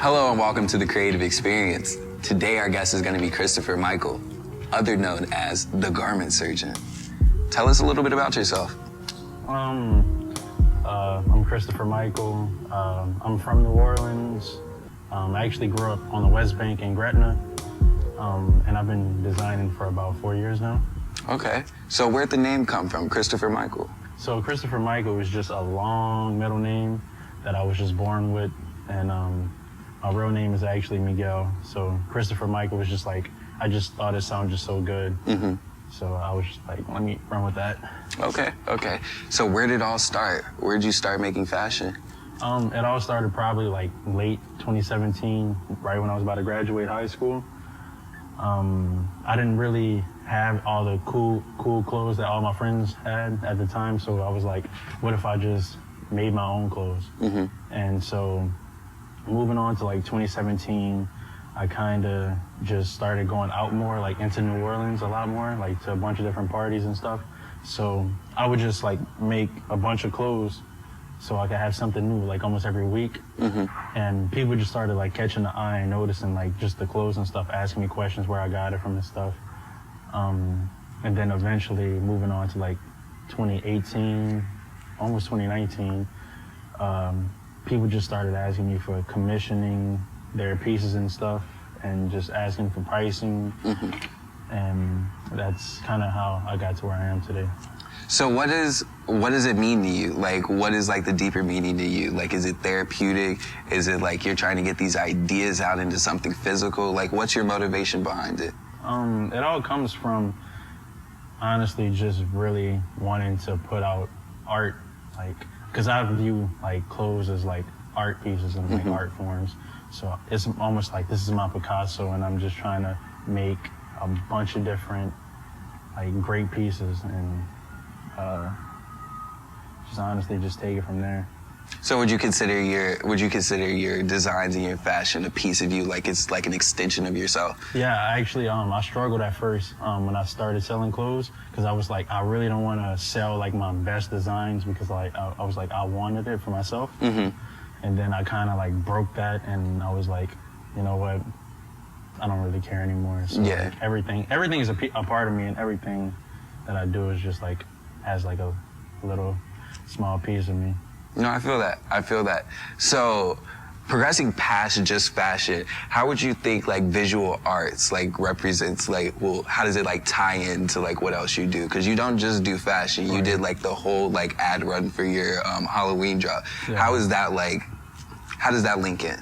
Hello and welcome to The Creative Experience. Today our guest is going to be Christopher Michael, other known as the Garment Surgeon. Tell us a little bit about yourself. I'm Christopher Michael. I'm from New Orleans. I actually grew up on the West Bank in Gretna, and I've been designing for about 4 years now. Okay, so where'd the name come from, Christopher Michael? So Christopher Michael is just a long middle name that I was just born with, and my real name is actually Miguel. So Christopher Michael was just like, I just thought it sounded just so good. Mm-hmm. So I was just like, let me run with that. Okay. So where did it all start? Where'd you start making fashion? It all started probably like late 2017, right when I was about to graduate high school. I didn't really have all the cool clothes that all my friends had at the time, so I was like, what if I just made my own clothes? Mm-hmm. And so moving on to like 2017, I kind of just started going out more, like into New Orleans a lot more, like to a bunch of different parties and stuff. So I would just like make a bunch of clothes so I could have something new like almost every week. Mm-hmm. And people just started like catching the eye and noticing like just the clothes and stuff, asking me questions where I got it from and stuff. And then eventually moving on to like 2018, almost 2019, people just started asking me for commissioning their pieces and stuff and just asking for pricing. Mm-hmm. And that's kind of how I got to where I am today. So what does it mean to you? Like, what is like the deeper meaning to you? Like, is it therapeutic? Is it like you're trying to get these ideas out into something physical? Like, what's your motivation behind it? It all comes from honestly just really wanting to put out art, like, because I view like clothes as like art pieces and like art forms. So it's almost like this is my Picasso and I'm just trying to make a bunch of different like great pieces and just honestly just take it from there. So would you consider your designs and your fashion a piece of you, like it's like an extension of yourself? Yeah, actually, I struggled at first when I started selling clothes because I was like, I really don't want to sell like my best designs because like I was like I wanted it for myself. Mm-hmm. And then I kind of like broke that and I was like, you know what, I don't really care anymore. So yeah, like, everything is a part of me, and everything that I do is just like has like a little small piece of me. No, I feel that. So, progressing past just fashion, how would you think like visual arts like represents like, well, how does it like tie into like what else you do? Because you don't just do fashion, you did like the whole like ad run for your Halloween drop. Yeah. How does that link in?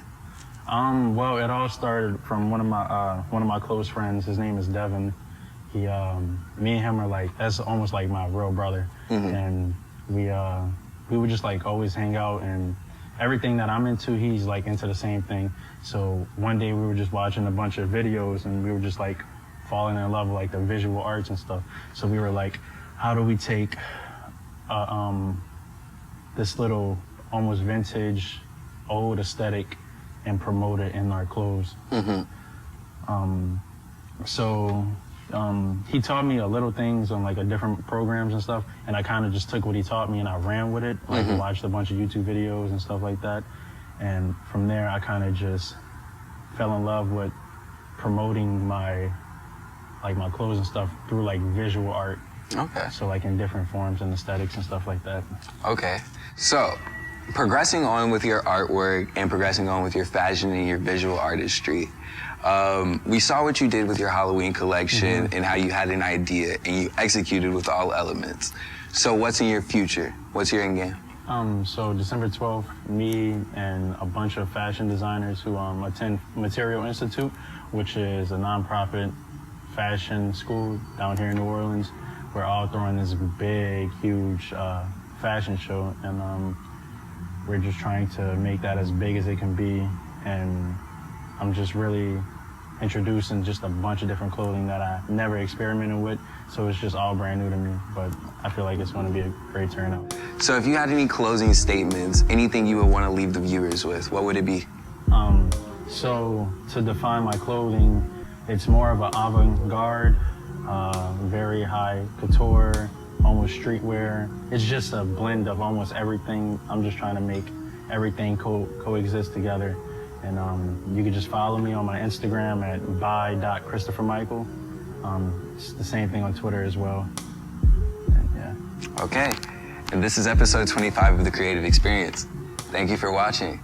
Well, it all started from one of my close friends. His name is Devin. Me and him are like, that's almost like my real brother. Mm-hmm. And we would just like always hang out, and everything that I'm into, he's like into the same thing. So one day we were just watching a bunch of videos and we were just like falling in love with like the visual arts and stuff. So we were like, how do we take this little almost vintage old aesthetic and promote it in our clothes? Mm-hmm. So he taught me a little things on like a different programs and stuff, and I kind of just took what he taught me and I ran with it. Like watched a bunch of YouTube videos and stuff like that, and from there I kind of just fell in love with promoting my clothes and stuff through like visual art. Okay. So like in different forms and aesthetics and stuff like that. Okay. So progressing on with your artwork and progressing on with your fashion and your visual artistry, we saw what you did with your Halloween collection and how you had an idea and you executed with all elements. So what's in your future? What's your end game? So December 12th, me and a bunch of fashion designers who attend Material Institute, which is a nonprofit fashion school down here in New Orleans. We're all throwing this big, huge fashion show, and we're just trying to make that as big as it can be. And I'm just really introducing just a bunch of different clothing that I never experimented with, so it's just all brand new to me, but I feel like it's going to be a great turnout. So if you had any closing statements, anything you would want to leave the viewers with, what would it be? So to define my clothing, it's more of an avant-garde, very high couture, almost streetwear. It's just a blend of almost everything. I'm just trying to make everything coexist together. And you can just follow me on my Instagram at by.christophermichael. It's the same thing on Twitter as well. And yeah. Okay. And this is episode 25 of The Creative Experience. Thank you for watching.